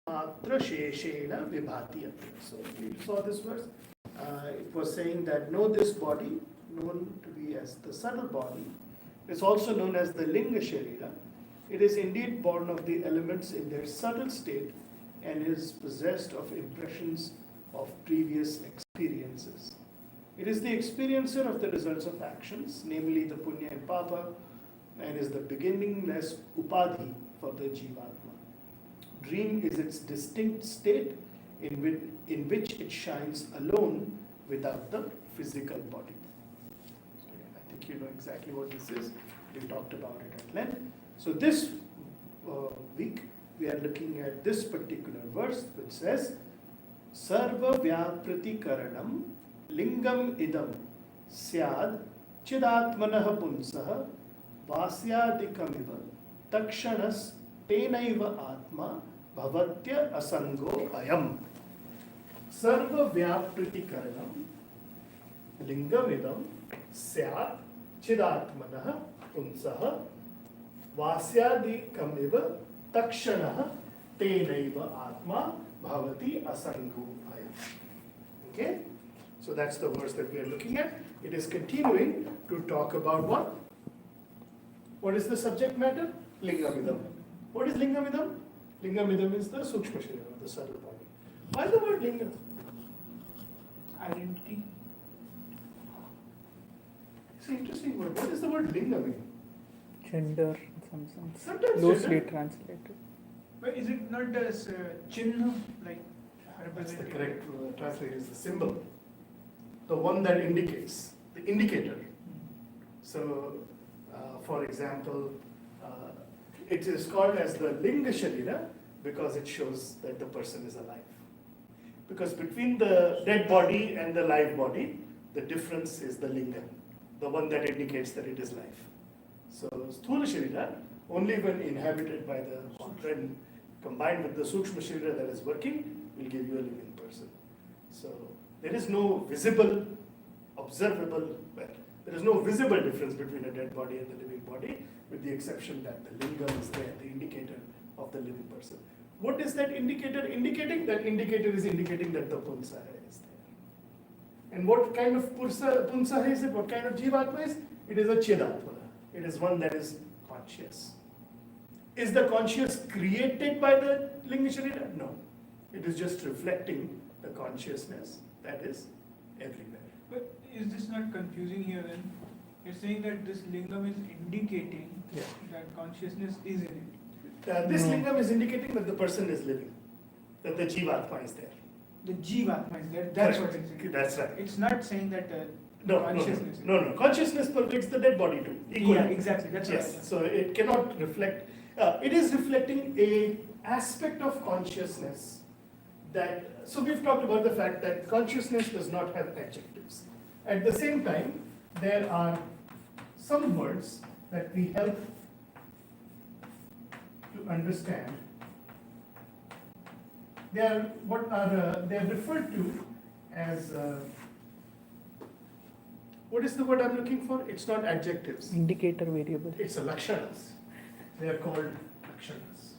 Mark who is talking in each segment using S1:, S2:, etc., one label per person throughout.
S1: matra sheshena vibhati atra. So we saw this verse. It was saying that know this body, known to be as the subtle body, is also known as the linga sharira. It is indeed born of the elements in their subtle state and is possessed of impressions of previous experiences. It is the experiencer of the results of actions, namely the punya and papa, and is the beginningless upadhi for the jivatma. Dream is its distinct state in which it shines alone without the physical body. So I think you know exactly what this is. We talked about it at length. So this week we are looking at this particular verse which says, Sarva Vyaprati Karanam Lingam Idam Syad Chidatmanah Punsaha Vasyadikamiva Takshanas Tenaiva Atma Bhavatya Asango Ayam. Sarva Vyapriti Karanam Lingam Idam Syad Chidatmanah Punsaha Vasyadikamiva Takshanah Tenaiva Atma Bhavati Asango Ayam. Okay? So that's the verse that we are looking at. It is continuing to talk about what? What is the subject matter? Lingamidam. What is Lingamidam? Lingamidam is the Sukshma Sharira, the subtle body. Why the word Lingam?
S2: Identity.
S1: It's an interesting word. What does the word Lingam mean?
S3: Gender in some sense.
S1: Sometimes
S3: Loosely
S1: gender.
S3: translated.
S2: But is it not as chinna, like
S1: That's the
S2: representing?
S1: correct translation is the symbol. The one that indicates, the indicator. So, for example, it is called as the Linga Sharira because it shows that the person is alive. Because between the dead body and the live body, the difference is the Linga, the one that indicates that it is life. So, Sthula Sharira, only when inhabited by the when combined with the Sukshma Sharira that is working, will give you a living person. So, there is no visible, observable, well, there is no visible difference between a dead body and the living body, with the exception that the lingam is there, the indicator of the living person. What is that indicator indicating? That indicator is indicating that the punsaha is there. And what kind of punsaha is it? What kind of jivatma is? It is a chidatma. It is one that is conscious. Is the conscious created by the linga sharira? No. It is just reflecting the consciousness that is everywhere.
S2: But is this not confusing here then? You're saying that this lingam is indicating that consciousness is in it.
S1: This
S3: No.
S1: lingam is indicating that the person is living, that the jivatma is there.
S2: The jivatma is there. That's
S1: Correct.
S2: what it's saying.
S1: That's right.
S2: It's not saying that
S1: No,
S2: consciousness.
S1: no. Consciousness pervades the dead body too. Equally.
S2: Yeah, exactly. That's
S1: Yes.
S2: right.
S1: So it cannot reflect. It is reflecting a aspect of consciousness that. So we've talked about the fact that consciousness does not have adjectives. At the same time, there are some words that we help to understand. They are referred to as. What is the word I'm looking for? It's not adjectives.
S3: Indicator variable.
S1: It's a lakshanas. They are called lakshanas.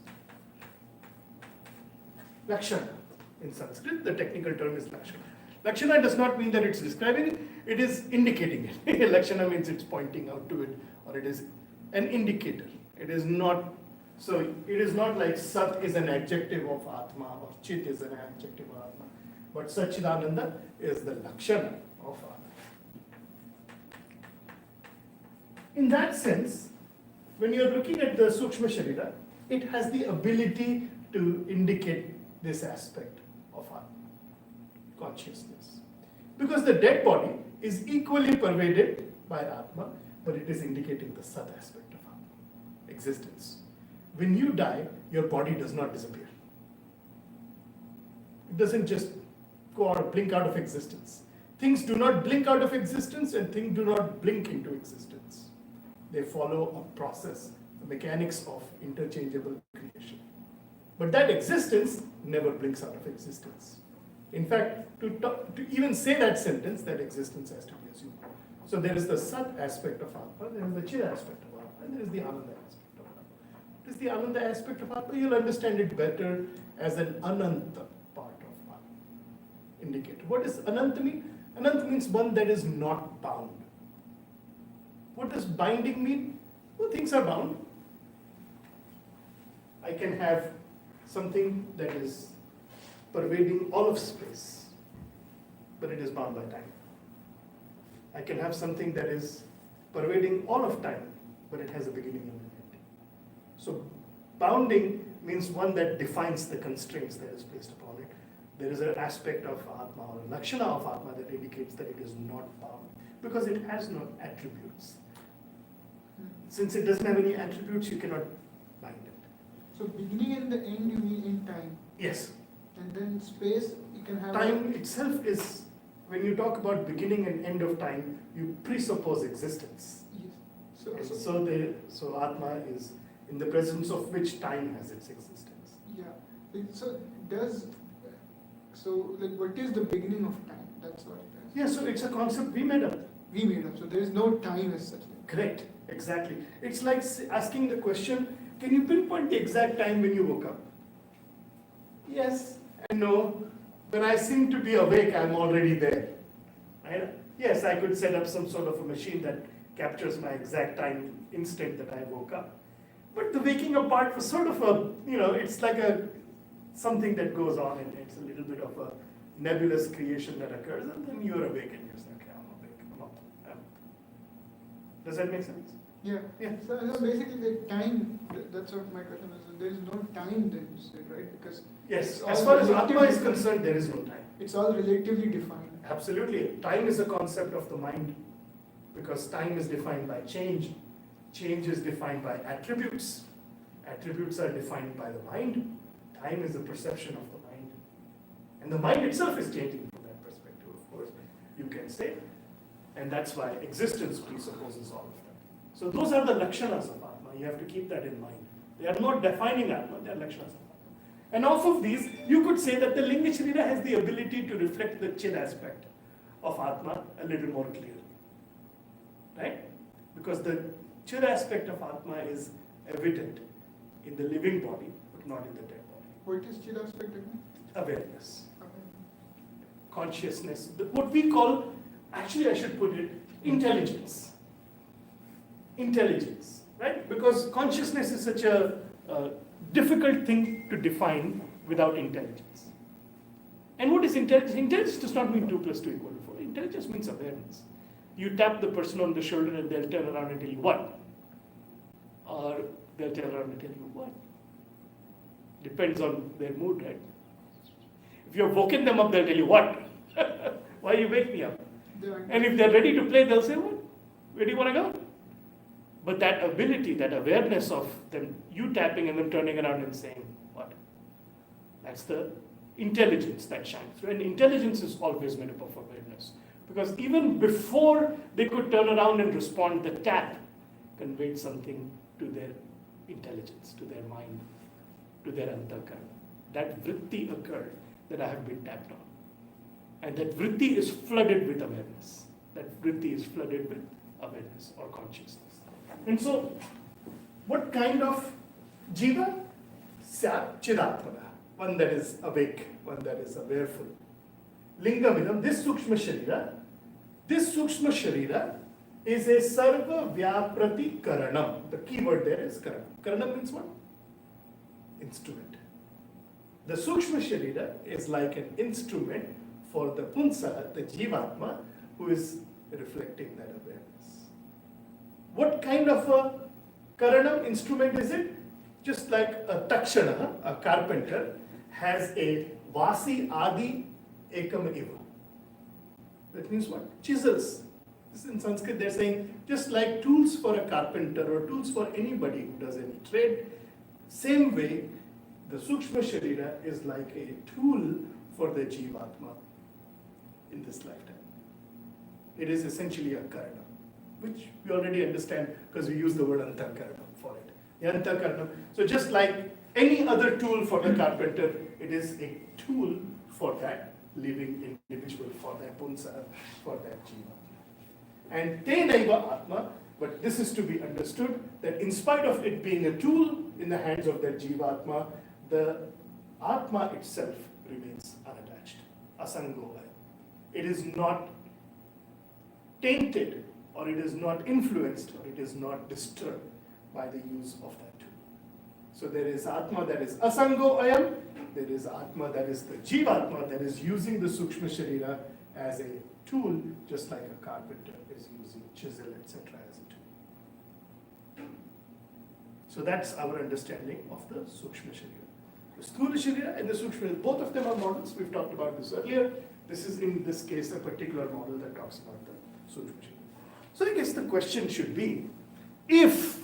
S1: Lakshana in Sanskrit, the technical term is lakshana. Lakshana does not mean that it's describing it, it is indicating it. Lakshana means it's pointing out to it, or it is an indicator. It is not, so it is not like Sat is an adjective of Atma or Chit is an adjective of Atma. But Satchidananda is the lakshana of Atma. In that sense, when you are looking at the Sukshma Sharira, it has the ability to indicate this aspect of our consciousness. Because the dead body is equally pervaded by Atma, but it is indicating the Sat aspect of Atma, existence. When you die, your body does not disappear. It doesn't just go out, blink out of existence. Things do not blink out of existence and things do not blink into existence. They follow a process, the mechanics of interchangeable creation. But that existence never blinks out of existence. In fact, to even say that sentence, that existence has to be assumed. So there is the Sat aspect of Atma, there is the Chid aspect of Atma, and there is the Ananda aspect of Atma. What is the Ananda aspect of Atma? You'll understand it better as an ananta part of Atma. Indicator. What does ananta mean? Ananta means one that is not bound. What does binding mean? Well, things are bound. I can have something that is pervading all of space, but it is bound by time. I can have something that is pervading all of time, but it has a beginning and an end. So bounding means one that defines the constraints that is placed upon it. There is an aspect of Atma or a lakshana of Atma that indicates that it is not bound because it has no attributes. Since it doesn't have any attributes, you cannot bind it.
S2: So beginning and the end you mean in time.
S1: Yes.
S2: And then space you can have.
S1: Time itself is, when you talk about beginning and end of time, you presuppose existence.
S2: Yes.
S1: And so Atma is in the presence of which time has its existence.
S2: Yeah. So what is the beginning of time? That's what it is.
S1: Yeah, so it's a concept we made up.
S2: We made up. So there is no time as such.
S1: Correct, exactly. It's like asking the question, can you pinpoint the exact time when you woke up? Yes and no. When I seem to be awake, I'm already there. Right? Yes, I could set up some sort of a machine that captures my exact time instant that I woke up. But the waking up part was sort of a, it's like something that goes on, and it's a little bit of a nebulous creation that occurs, and then you're awake and you're saying, okay, I'm awake, I'm up. Does that make sense?
S2: Yeah.
S1: Yeah.
S2: So basically the time, that's what my question is. There is no time then you said, right? Because
S1: Yes,
S2: it's
S1: as
S2: all
S1: far as Atma is
S2: relatively-
S1: concerned, there is no time.
S2: it's all relatively defined.
S1: Absolutely. Time is a concept of the mind because time is defined by change. Change is defined by attributes. Attributes are defined by the mind. Time is a perception of the mind. And the mind itself is changing from that perspective, of course, you can say. And that's why existence presupposes all of that. So those are the lakshanas of Atma. You have to keep that in mind. They are not defining Atma, they are lakshanas of Atma. And off of these, you could say that the Linga Sharira has the ability to reflect the Chid aspect of Atma a little more clearly. Right? Because the Chid aspect of Atma is evident in the living body, but not in the dead body.
S2: What is Chid aspect again?
S1: Awareness,
S2: Okay.
S1: consciousness, what we call, actually I should put it, intelligence. Intelligence, right? Because consciousness is such a difficult thing to define without intelligence. And what is intelligence? Intelligence does not mean 2 + 2 = 4. Intelligence means awareness. You tap the person on the shoulder and they'll turn around and tell you what? Or they'll turn around and tell you what? Depends on their mood, right? If you've woken them up, they'll tell you what? Why you wake me up? And if they're ready to play, they'll say, what? Where do you want to go? But that ability, that awareness of them, you tapping and them turning around and saying, what? That's the intelligence that shines through. And intelligence is always made up of awareness. Because even before they could turn around and respond, the tap conveyed something to their intelligence, to their mind, to their antakarana. That vritti occurred that I have been tapped on. And that vritti is flooded with awareness. That vritti is flooded with awareness or consciousness. And so, what kind of jiva? Syat chidatmana. One that is awake, one that is awareful. Lingamidam, this sukshma sharira is a sarva vyaprati karanam. The key word there is karanam. Karanam means what? Instrument. The sukshma sharira is like an instrument for the punsa, the jivatma, who is reflecting that awareness. What kind of a karanam instrument is it? Just like a takshana, a carpenter, has a vasi adi ekam eva. That means what? Chisels. This in Sanskrit they're saying just like tools for a carpenter or tools for anybody who does any trade. Same way, the sukshma sharira is like a tool for the jivatma in this lifetime. It is essentially a karana, which we already understand because we use the word antakarana for it. The antakarana. So just like any other tool for the carpenter, it is a tool for that living individual, for that punsa, for that jiva. And te naiva atma, but this is to be understood that in spite of it being a tool in the hands of that jivatma, the Atma itself remains unattached. Asangohaya. It is not tainted, or it is not influenced, or it is not disturbed by the use of that tool. So there is Atma that is Asangohayam, there is Atma that is the Jivatma that is using the Sukshma Sharira as a tool, just like a carpenter is using chisel, etc. as a tool. So that's our understanding of the Sukshma Sharira. The Sthula Sharira and the Sukshma Sharira, both of them are models. We've talked about this earlier. This is, in this case, a particular model that talks about the Sukshma Sharira. So I guess the question should be, if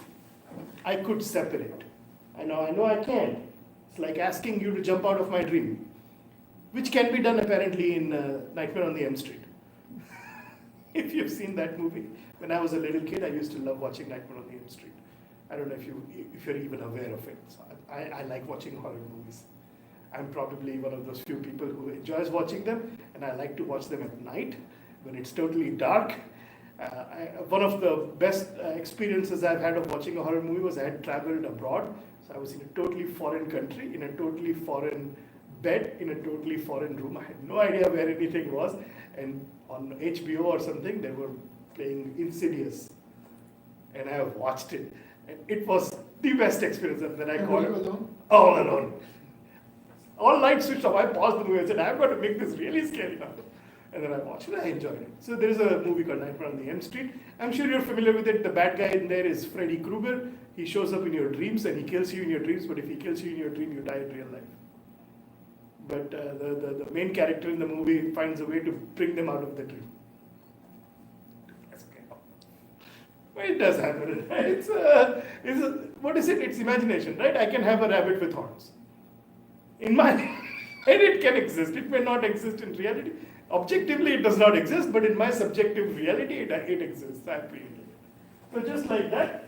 S1: I could separate, I know I can't. It's like asking you to jump out of my dream, which can be done apparently in Nightmare on the Elm Street. If you've seen that movie. When I was a little kid, I used to love watching Nightmare on the Elm Street. I don't know if you're even aware of it. So I like watching horror movies. I'm probably one of those few people who enjoys watching them, and I like to watch them at night when it's totally dark. One of the best experiences I've had of watching a horror movie was I had traveled abroad. So I was in a totally foreign country, in a totally foreign bed, in a totally foreign room. I had no idea where anything was. And on HBO or something, they were playing Insidious. And I watched it. And it was the best experience. And then I called it all alone. All lights switched off. I paused the movie and said, I've got to make this really scary now. And then I watched it, I enjoyed it. So there is a movie called Nightmare on the Elm Street. I'm sure you're familiar with it. The bad guy in there is Freddy Krueger. He shows up in your dreams and he kills you in your dreams, but if he kills you in your dream, you die in real life. But the main character in the movie finds a way to bring them out of the dream. Well, it does happen. What is it? It's imagination, right? I can have a rabbit with horns. In my and it can exist. It may not exist in reality. Objectively, it does not exist, but in my subjective reality, it exists. I'm feeling it. So just like that,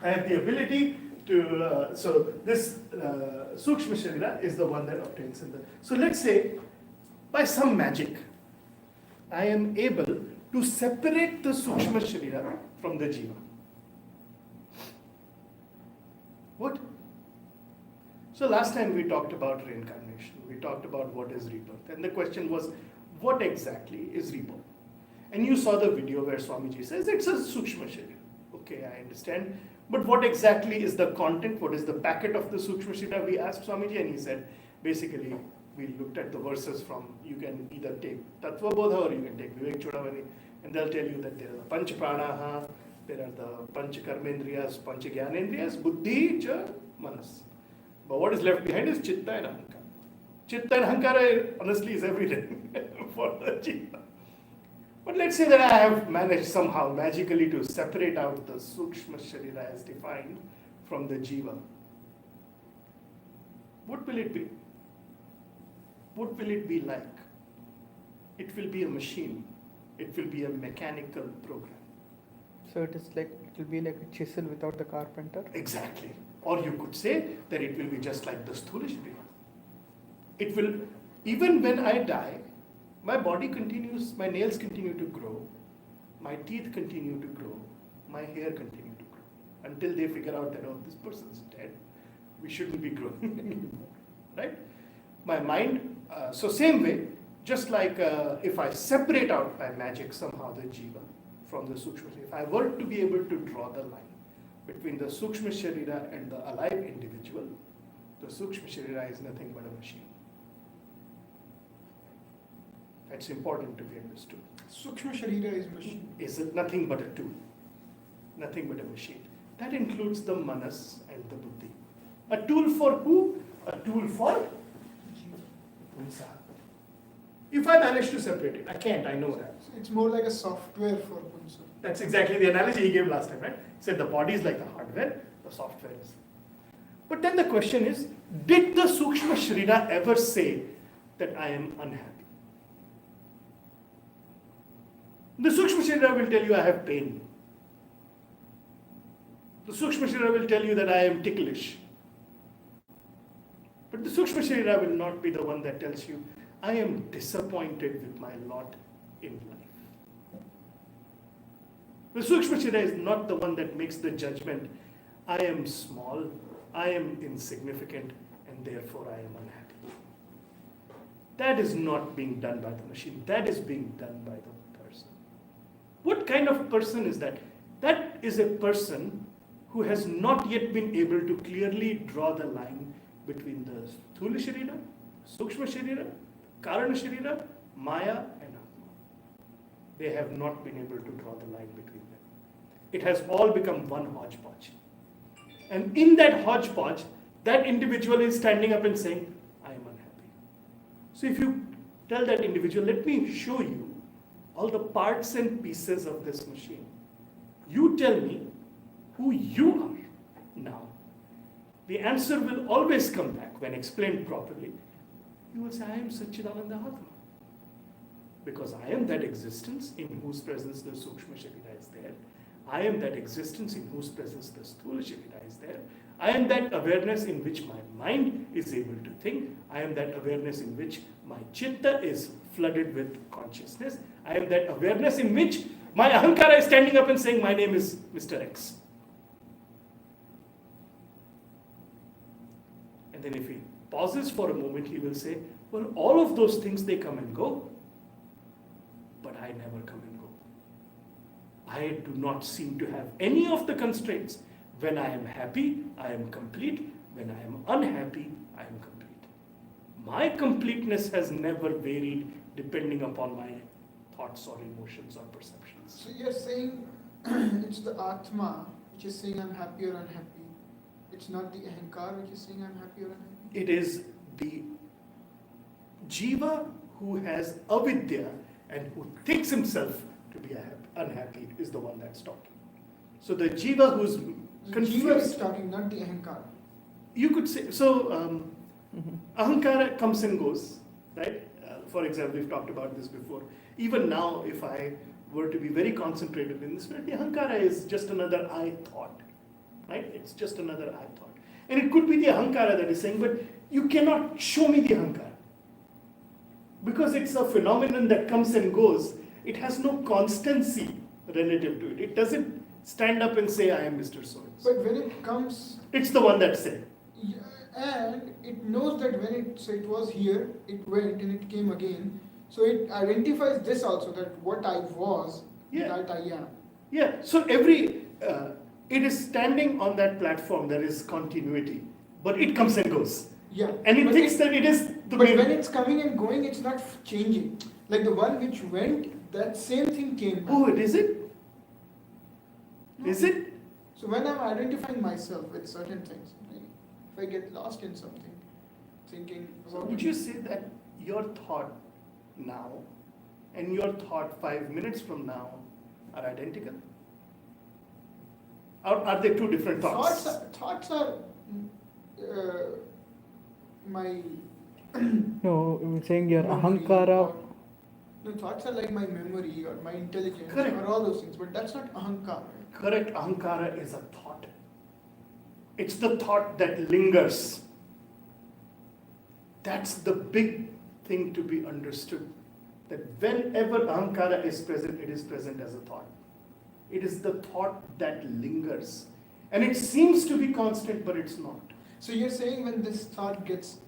S1: I have the ability to, so this Sukshma Sharira is the one that obtains in the, so let's say, by some magic, I am able to separate the Sukshma Sharira from the Jiva. What? So last time we talked about reincarnation. We talked about what is rebirth. And the question was, what exactly is rebirth? And you saw the video where Swamiji says it's a Sukshma Sharira. Okay, I understand. But what exactly is the content? What is the packet of the Sukshma Sharira? We asked Swamiji and he said, basically, we looked at the verses from, you can either take Tattva Bodha or you can take Vivekachudamani, and they'll tell you that there are the Panch Pranaha, there are the Panch Karmendriyas, Panch Jnanendriyas, Buddhi, Cha, Manas. But what is left behind is Chitta and Ahankara. Chitta and Ahankara, honestly, is everything for the Jiva. But let's say that I have managed somehow magically to separate out the Sukshma Sharira as defined from the Jiva. What will it be? What will it be like? It will be a machine. It will be a mechanical program.
S3: So it will be like a chisel without the carpenter.
S1: Exactly. Or you could say that it will be just like the Sthula Sharira. It will, even when I die, my body continues, my nails continue to grow, my teeth continue to grow, my hair continue to grow, until they figure out that, oh, this person's dead, we shouldn't be growing anymore, right? My mind, so same way, just like if I separate out by magic somehow the Jiva from the Sukshma Sharira, if I were to be able to draw the line between the Sukshma Sharira and the alive individual, the Sukshma Sharira is nothing but a machine. That's important to be understood.
S2: Sukshma Sharira is machine.
S1: Is it nothing but a tool? Nothing but a machine. That includes the manas and the buddhi. A tool for who? A tool for Punsa. If I manage to separate it, I can't, I know that.
S2: It's more like a software for Punsa.
S1: That's exactly the analogy he gave last time, right? He said the body is like the hardware, the software is. But then the question is, did the Sukshma Sharira ever say that I am unhappy? The Sukshma Sharira will tell you I have pain. The Sukshma Sharira will tell you that I am ticklish. But the Sukshma Sharira will not be the one that tells you, I am disappointed with my lot in life. The Sukshma Sharira is not the one that makes the judgment, I am small, I am insignificant, and therefore I am unhappy. That is not being done by the machine. That is being done by the person. What kind of person is that? That is a person who has not yet been able to clearly draw the line between the Sthula Sharira, Sukshma Sharira, Karana Sharira, Maya and Atma. They have not been able to draw the line between them. It has all become one hodgepodge. And in that hodgepodge, that individual is standing up and saying, I am unhappy. So if you tell that individual, let me show you all the parts and pieces of this machine. You tell me who you are now. The answer will always come back when explained properly. You will say, I am Satchidananda Atma. Because I am that existence in whose presence the Sukshma Sharira is there. I am that existence in whose presence the Sthula Sharira is there. I am that awareness in which my mind is able to think. I am that awareness in which my chitta is flooded with consciousness. I am that awareness in which my ahankara is standing up and saying, my name is Mr. X. And then if he pauses for a moment, he will say, well, all of those things, they come and go, but I never come and go. I do not seem to have any of the constraints. When I am happy, I am complete. When I am unhappy, I am complete. My completeness has never varied depending upon my thoughts or emotions or perceptions.
S4: So you're saying it's the Atma which is saying I'm happy or unhappy. It's not the Ahankar which is saying I'm happy or unhappy.
S1: It is the Jiva who has avidya and who thinks himself to be unhappy is the one that's talking. So the Jiva who's
S4: The Jiva is talking, not the Ahankar.
S1: You could say, so ahankara comes and goes, right? For example, we've talked about this before. Even now, if I were to be very concentrated in this, the ahankara is just another I thought, right? It's just another I thought. And it could be the ahankara that is saying, but you cannot show me the ahankara. Because it's a phenomenon that comes and goes, it has no constancy relative to it. It doesn't stand up and say, I am Mr. So-and-so.
S4: But when it comes...
S1: It's the one that said.
S4: Yeah, and it knows that when it was here, it went and it came again. So it identifies this also, that what I was, that I am.
S1: Yeah, so it is standing on that platform, there is continuity, but it comes and goes.
S4: Yeah.
S1: And it thinks that it is the
S4: But
S1: main.
S4: when it's coming and going, it's not changing. Like the one which went, that same thing came back.
S1: Oh, is it?
S4: No.
S1: Is it?
S4: So when I'm identifying myself with certain things, like if I get lost in something, thinking
S1: So
S4: about
S1: would you say that your thought now and your thought 5 minutes from now are identical? Or are they two different thoughts?
S4: thoughts are my
S3: No, I'm saying your
S4: memory
S3: ahankara.
S4: or- No, thoughts are like my memory or my intelligence
S1: Correct.
S4: or all those things, but that's not ahankar.
S1: Correct, ahankara is a thought. It's the thought that lingers. That's the big thing to be understood. That whenever ahankara is present, it is present as a thought. It is the thought that lingers. And it seems to be constant, but it's not.
S4: So you're saying when this thought gets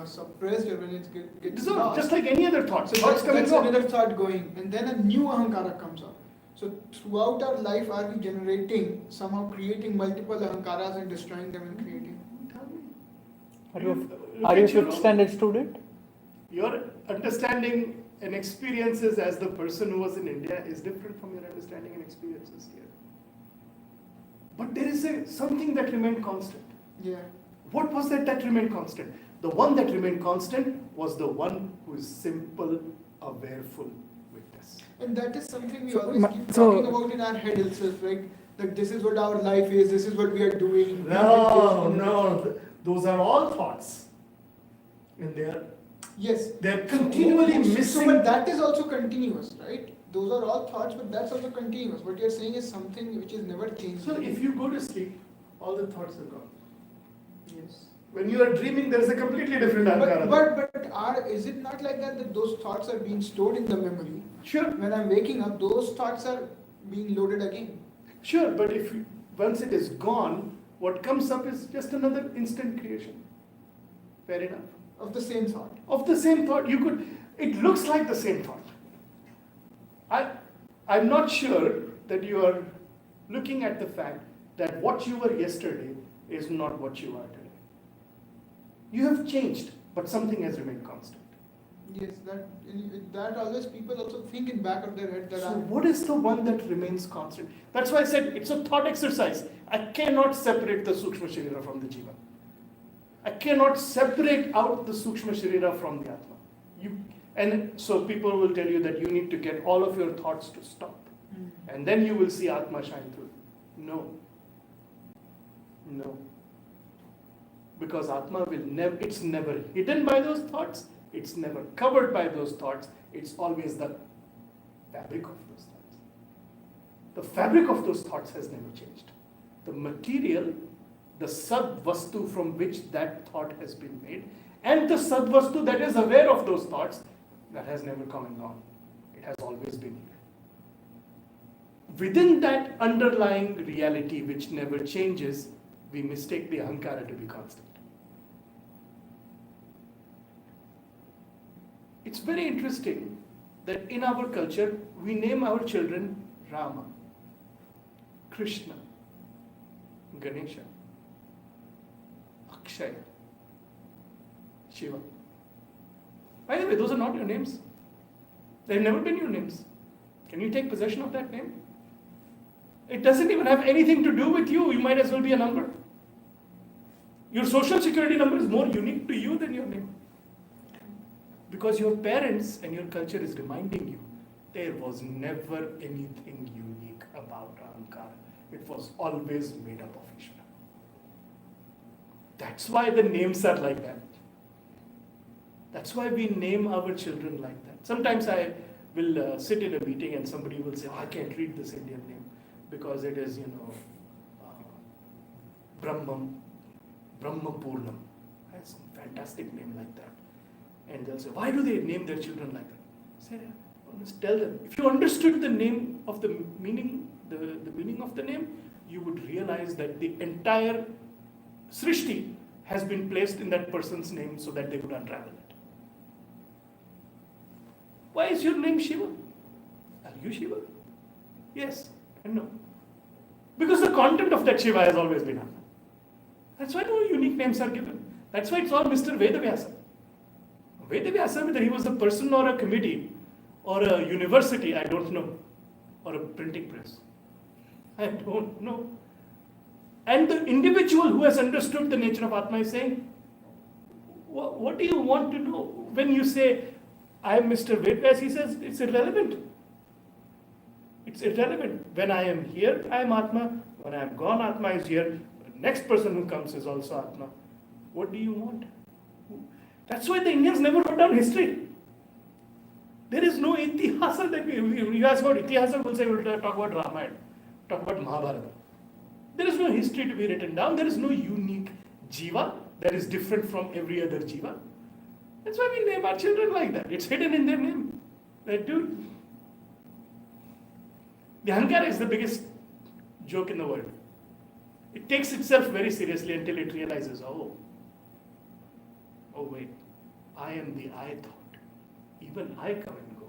S4: suppressed or when it gets
S1: So
S4: lost,
S1: just like any other thought.
S4: so
S1: Thoughts come and
S4: that's
S1: go.
S4: another thought going, and then a new ahankara comes up. So throughout our life, are we generating, somehow creating multiple ahankaras and destroying them and creating?
S1: Tell me.
S3: Are
S1: Look
S3: you a
S1: at your
S3: fifth
S1: own-
S3: standard student?
S1: Your understanding and experiences as the person who was in India is different from your understanding and experiences here. But there is something that remained constant.
S4: Yeah.
S1: What was that remained constant? The one that remained constant was the one who is simple, awareful witness.
S4: And that is something we
S3: So,
S4: always keep talking about in our head itself, right? Like this is what our life is, this is what we are doing.
S1: No, those are all thoughts. And
S4: Yes.
S1: they're continually
S4: So,
S1: missing.
S4: but that is also continuous, right? Those are all thoughts, but that's also continuous. What you're saying is something which is never changing.
S1: So if you go to sleep, all the thoughts are gone.
S4: Yes.
S1: When you are dreaming, there is a completely different ahankara.
S4: But is it not like that those thoughts are being stored in the memory?
S1: Sure,
S4: When I'm waking up, those thoughts are being loaded again.
S1: sure, but once it is gone, what comes up is just another instant creation. Fair enough.
S4: Of the same thought.
S1: Of the same thought, it looks like the same thought. I'm not sure that you are looking at the fact that what you were yesterday is not what you are today. You have changed, but something has remained constant.
S4: Yes, that always people also think in back of their head that
S1: So what is the one that remains constant? That's why I said it's a thought exercise. I cannot separate the Sukshma Sharira from the Jiva. I cannot separate out the Sukshma Sharira from the Atma. And so people will tell you that you need to get all of your thoughts to stop. And then you will see Atma shine through. No. No. Because Atma it's never hidden by those thoughts. It's never covered by those thoughts. It's always the fabric of those thoughts. The fabric of those thoughts has never changed. The material, the sad-vastu from which that thought has been made, and the sad-vastu that is aware of those thoughts, that has never come and gone. It has always been here. Within that underlying reality which never changes, we mistake the ahankara to be constant. It's very interesting that in our culture, we name our children Rama, Krishna, Ganesha, Akshaya, Shiva. By the way, those are not your names. They've never been your names. Can you take possession of that name? It doesn't even have anything to do with you. You might as well be a number. Your social security number is more unique to you than your name. Because your parents and your culture is reminding you there was never anything unique about Ahankara. It was always made up of Ishvara. That's why the names are like that. That's why we name our children like that. Sometimes I will sit in a meeting and somebody will say, oh, I can't read this Indian name because it is, Brahmapurnam. That's a fantastic name like that. And they'll say, why do they name their children like that? I say, just tell them. If you understood the name of the meaning, the meaning of the name, you would realize that the entire Srishti has been placed in that person's name so that they would unravel it. Why is your name Shiva? Are you Shiva? Yes and no. Because the content of that Shiva has always been Atma. That's why no unique names are given. That's why it's all Mr. Vedavyasa. Vedavyasa, whether he was a person or a committee or a university, I don't know. Or a printing press. I don't know. And the individual who has understood the nature of Atma is saying, what do you want to know? When you say, I am Mr. Vedavyas, he says, it's irrelevant. It's irrelevant. When I am here, I am Atma. When I am gone, Atma is here. The next person who comes is also Atma. What do you want? That's why the Indians never wrote down history. There is no itihasa that you ask about itihasa, we'll say we'll talk about Ramayana, talk about Mahabharata. There is no history to be written down. There is no unique jiva that is different from every other jiva. That's why we name our children like that. It's hidden in their name. That dude. The ahankara is the biggest joke in the world. It takes itself very seriously until it realizes, oh wait, I am the I thought. Even I come and go.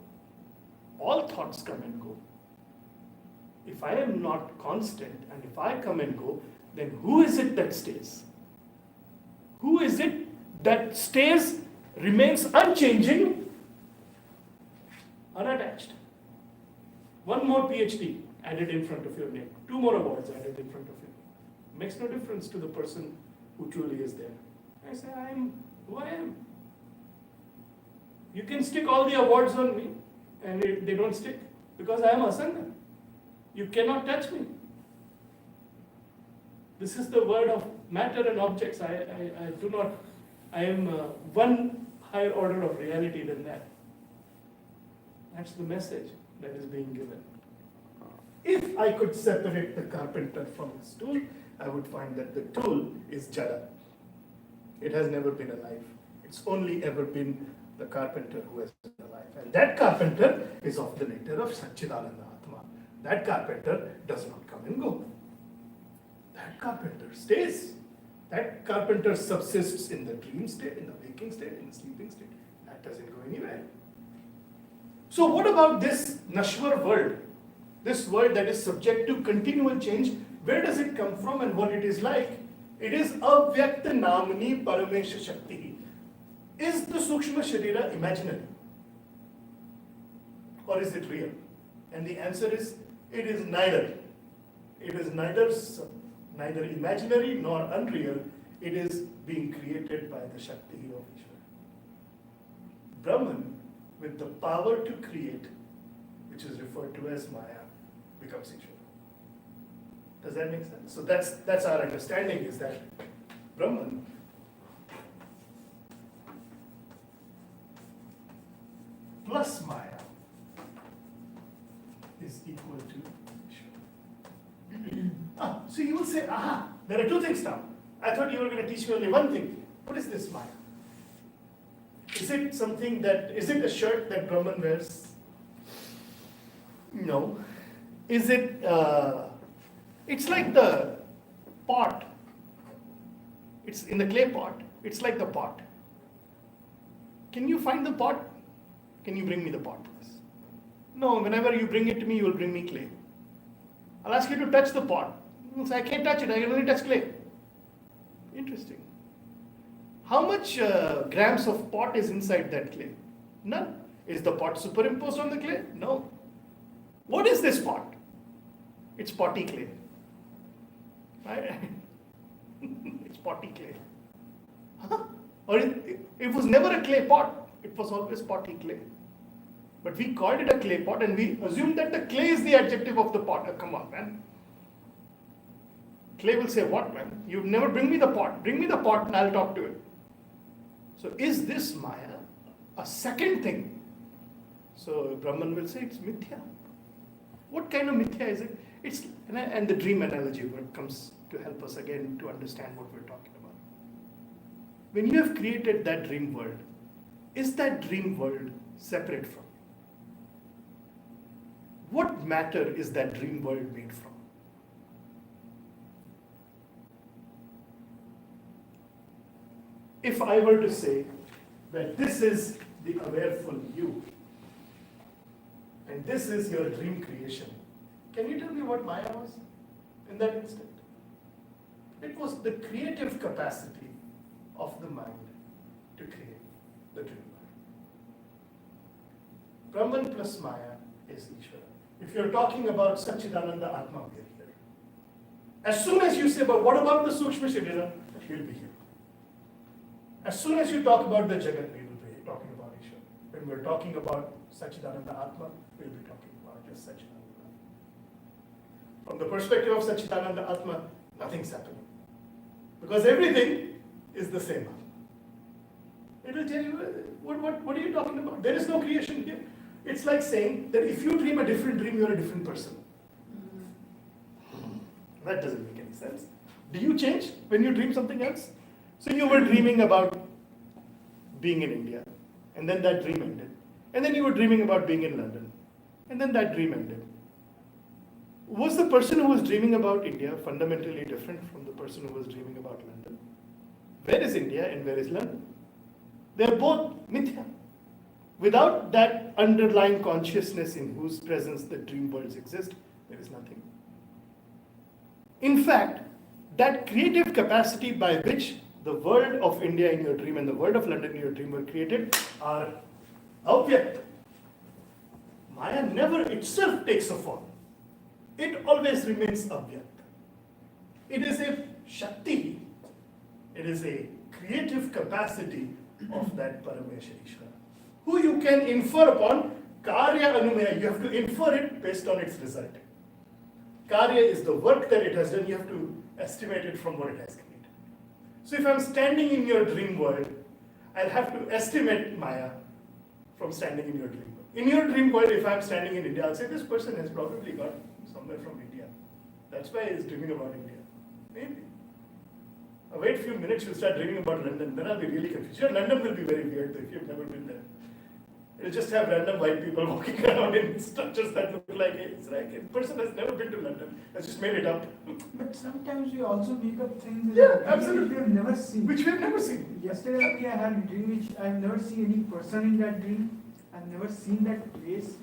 S1: All thoughts come and go. If I am not constant and if I come and go, then who is it that stays? Who is it that stays, remains unchanging, unattached? One more PhD added in front of your name. 2 more awards added in front of you. Makes no difference to the person who truly is there. I say, I am who I am. You can stick all the awards on me and they don't stick because I am Asanga. You cannot touch me. This is the word of matter and objects. I do not, I am one higher order of reality than that. That's the message that is being given. If I could separate the carpenter from his tool, I would find that the tool is Jada. It has never been alive. It's only ever been the carpenter who has been alive. And that carpenter is of the nature of Satchidananda Atma. That carpenter does not come and go. That carpenter stays. That carpenter subsists in the dream state, in the waking state, in the sleeping state. That doesn't go anywhere. So what about this Nashwar world? This world that is subject to continual change, where does it come from and what it is like? It is avyakta namani paramesha shakti. Is the Sukshma Sharira imaginary? Or is it real? And the answer is, it is neither. It is neither imaginary nor unreal. It is being created by the Shakti of Ishvara. Brahman, with the power to create, which is referred to as Maya, becomes Ishvara. Does that make sense? So that's our understanding, is that Brahman plus Maya is equal to Ishvara. So you will say, aha, there are two things now. I thought you were going to teach me only one thing. What is this Maya? Is it something is it a shirt that Brahman wears? No. Is it, it's like the pot. It's in the clay pot. It's like the pot. Can you find the pot? Can you bring me the pot, please? No, whenever you bring it to me, you will bring me clay. I'll ask you to touch the pot. You will say, I can't touch it, I can only touch clay. Interesting. How much grams of pot is inside that clay? None. Is the pot superimposed on the clay? No. What is this pot? It's potty clay. Right? It's potty clay. Huh? Or it was never a clay pot. It was always potty clay. But we called it a clay pot and we assumed that the clay is the adjective of the pot. Oh, come on, man. Clay will say, what, man? You never bring me the pot. Bring me the pot and I'll talk to it. So is this Maya a second thing? So Brahman will say it's mithya. What kind of mithya is it? And the dream analogy comes to help us again to understand what we're talking about. When you have created that dream world, is that dream world separate from you? What matter is that dream world made from? If I were to say that this is the awareful you, and this is your dream creation, can you tell me what Maya was in that instant? It was the creative capacity of the mind to create the dream world. Brahman plus Maya is Ishvara. If you're talking about Satchidananda Atma, we are here. As soon as you say, but what about the Sukshma Sharira? He'll be here. As soon as you talk about the Jagat, we will be talking about Ishvara. When we're talking about Satchidananda Atma, we'll be talking about just Satchidananda Atma. From the perspective of Satchidananda Atma, nothing's happening. Because everything is the same. It will tell you, what are you talking about? There is no creation here. It's like saying that if you dream a different dream, you're a different person. That doesn't make any sense. Do you change when you dream something else? So you were dreaming about being in India, and then that dream ended. And then you were dreaming about being in London, and then that dream ended. Was the person who was dreaming about India fundamentally different from the person who was dreaming about London? Where is India and where is London? They're both mithya. Without that underlying consciousness in whose presence the dream worlds exist, there is nothing. In fact, that creative capacity by which the world of India in your dream and the world of London in your dream were created are avyakta. Maya never itself takes a form. It always remains avyakta. It is a shakti. It is a creative capacity of that Parameshwar Ishvara, who you can infer upon karya anumaya. You have to infer it based on its result. Karya is the work that it has done. You have to estimate it from what it has created. So if I'm standing in your dream world, I'll have to estimate Maya from standing in your dream world. In your dream world, if I'm standing in India, I'll say this person has probably got somewhere from India. That's why he's dreaming about India. Maybe. Wait a few minutes, you'll start dreaming about London. Then I'll be really confused. Your London will be very weird though, if you've never been there. You just have random white people walking around in structures that look like it's like a person has never been to London, has just made it up.
S2: But sometimes we also make up things
S1: Yeah,
S2: that
S1: absolutely.
S2: we have never seen.
S1: Which we have never seen.
S2: Yesterday I had a dream which I have never seen any person in that dream. I've never seen that place.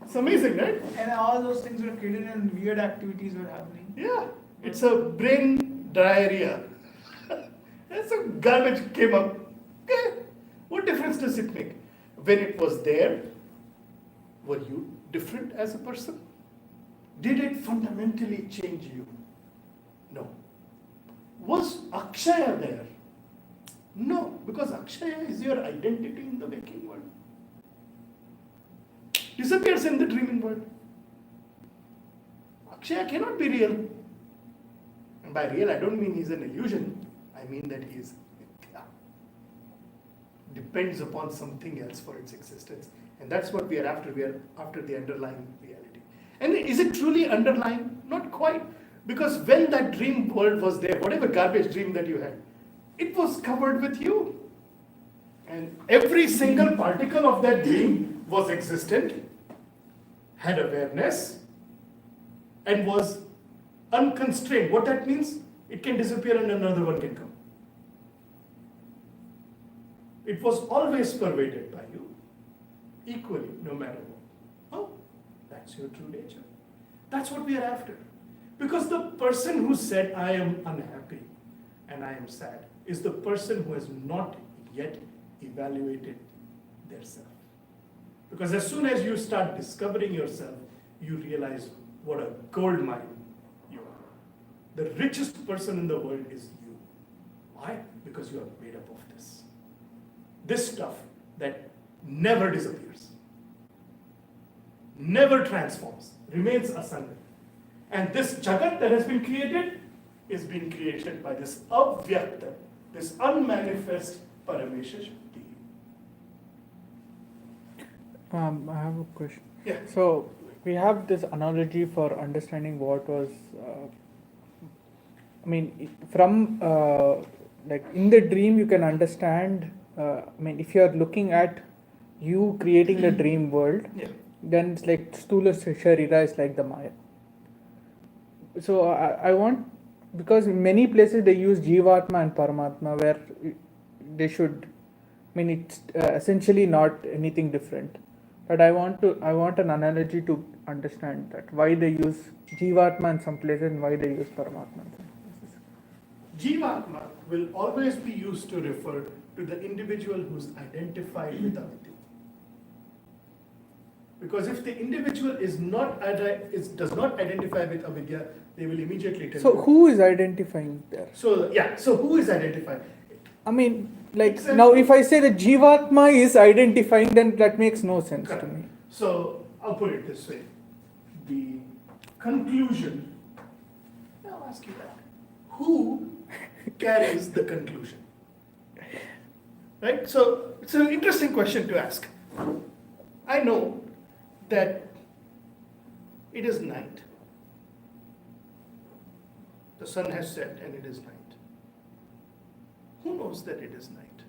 S1: It's amazing, right?
S2: And all those things were created and weird activities were happening.
S1: Yeah, it's a brain diarrhea. And some garbage came up. Okay, what difference does it make? When it was there, were you different as a person? Did it fundamentally change you? No. Was Akshaya there? No, because Akshaya is your identity in the waking world. Disappears in the dreaming world. Akshaya cannot be real. And by real, I don't mean he's an illusion. I mean that he is depends upon something else for its existence. And that's what we are after. We are after the underlying reality. And is it truly underlying? Not quite. Because when that dream world was there, whatever garbage dream that you had, it was covered with you. And every single particle of that dream was existent, had awareness, and was unconstrained. What that means? It can disappear and another one can come. It was always pervaded by you, equally, no matter what. Oh, that's your true nature. That's what we are after. Because the person who said, I am unhappy and I am sad, is the person who has not yet evaluated their self. Because as soon as you start discovering yourself, you realize what a gold mine you are. The richest person in the world is you. Why? Because you are made up of this. This stuff that never disappears, never transforms, remains asunder. And this jagat that has been created is being created by this avyakta, this unmanifest Paramesha Shakti.
S3: I have a question.
S1: Yeah.
S3: So we have this analogy for understanding what was, from like in the dream you can understand. If you are looking at you creating the dream world,
S1: Yeah.
S3: then it's like Stula Sharira is like the Maya. So I want, because in many places they use Jivatma and Paramatma where they should, it's essentially not anything different. But I want an analogy to understand that why they use Jivatma in some places and why they use Paramatma in some places.
S1: Jivatma will always be used to refer to the individual who's identified with avidya. Because if the individual does not identify with avidya, they will immediately tell
S3: So
S1: you.
S3: who is identifying there?
S1: So who is identifying?
S3: Now if I say that Jivatma is identifying, then that makes no sense
S1: Correct.
S3: to me.
S1: So I'll put it this way. The conclusion, I'll ask you that. Who carries the conclusion? Right? So it's an interesting question to ask. I know that it is night. The sun has set and it is night. Who knows that it is night?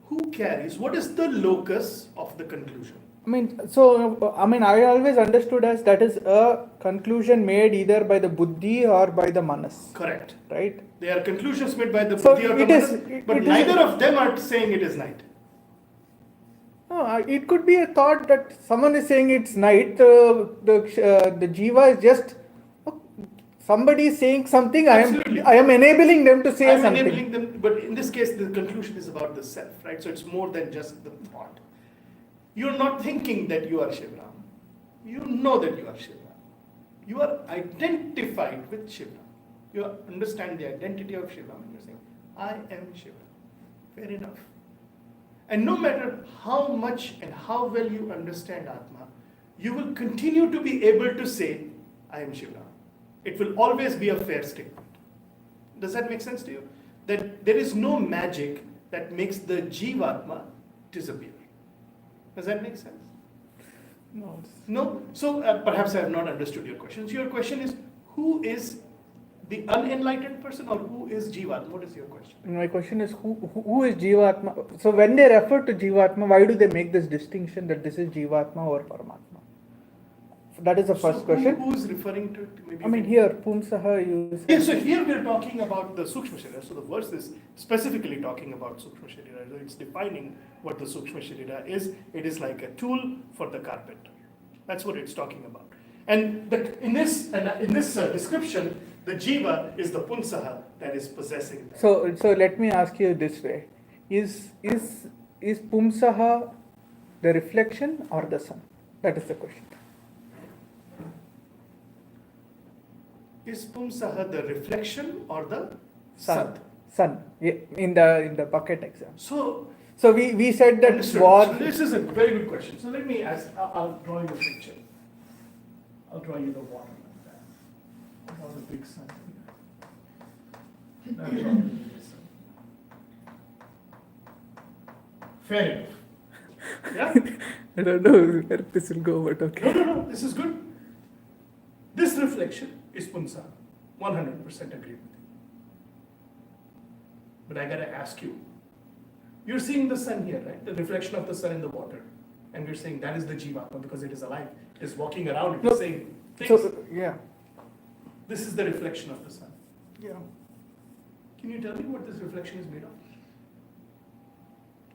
S1: Who carries? What is the locus of the conclusion?
S3: I always understood as that is a conclusion made either by the buddhi or by the manas.
S1: Correct.
S3: Right?
S1: They are conclusions made by the
S3: So
S1: buddhi or the
S3: it is-
S1: manas, but
S3: it is-
S1: neither of them are saying it is night.
S3: No, it could be a thought that someone is saying it's night. The jiva is just somebody is saying something.
S1: Absolutely.
S3: I am enabling them to say
S1: I'm
S3: something.
S1: enabling them, but in this case, the conclusion is about the self, right? So it's more than just the thought. You're not thinking that you are Shivram. You know that you are Shivram. You are identified with Shivram. You understand the identity of Shivram and you're saying, I am Shivram. Fair enough. And no matter how much and how well you understand Atma, you will continue to be able to say, I am Shivram. It will always be a fair statement. Does that make sense to you? That there is no magic that makes the Jivatma disappear. Does that make sense?
S3: No.
S1: No? So perhaps I have not understood your question. So your question is, who is The unenlightened person, or who is Jivatma? What is your question?
S3: My question is who is Jivatma? So when they refer to Jivatma, why do they make this distinction that this is Jivatma or Paramatma? That is the first question.
S1: Who is referring to it? Maybe
S3: I mean here, Pumsaha you
S1: Yeah,
S3: said.
S1: so here we are talking about the Sukshma Sharira. So the verse is specifically talking about Sukshma Sharira. So it's defining what the Sukshma Sharira is. It is like a tool for the carpenter. That's what it's talking about. And in this description, the Jiva is the Punsaha that is possessing that.
S3: So let me ask you this way: Is Pumsaha the reflection or the sun? That is the question.
S1: Is Pumsaha the reflection or the Sat?
S3: Sun. Yeah, in the bucket exam.
S1: So
S3: we said that
S1: understood.
S3: war.
S1: So this is a very good question. So let me ask. I'll draw you a picture. I'll draw you the water like that. Draw the big sun here. Now draw the big sun. Fair enough. Yeah?
S3: I don't know where this will go, but okay.
S1: No. This is good. This reflection is Punsa. 100% agree with you. But I gotta ask you. You're seeing the sun here, right? The reflection of the sun in the water. And we're saying that is the Jivatma because it is alive. It is walking around, it is saying things.
S3: So yeah.
S1: This is the reflection of the sun.
S3: Yeah.
S1: Can you tell me what this reflection is made of?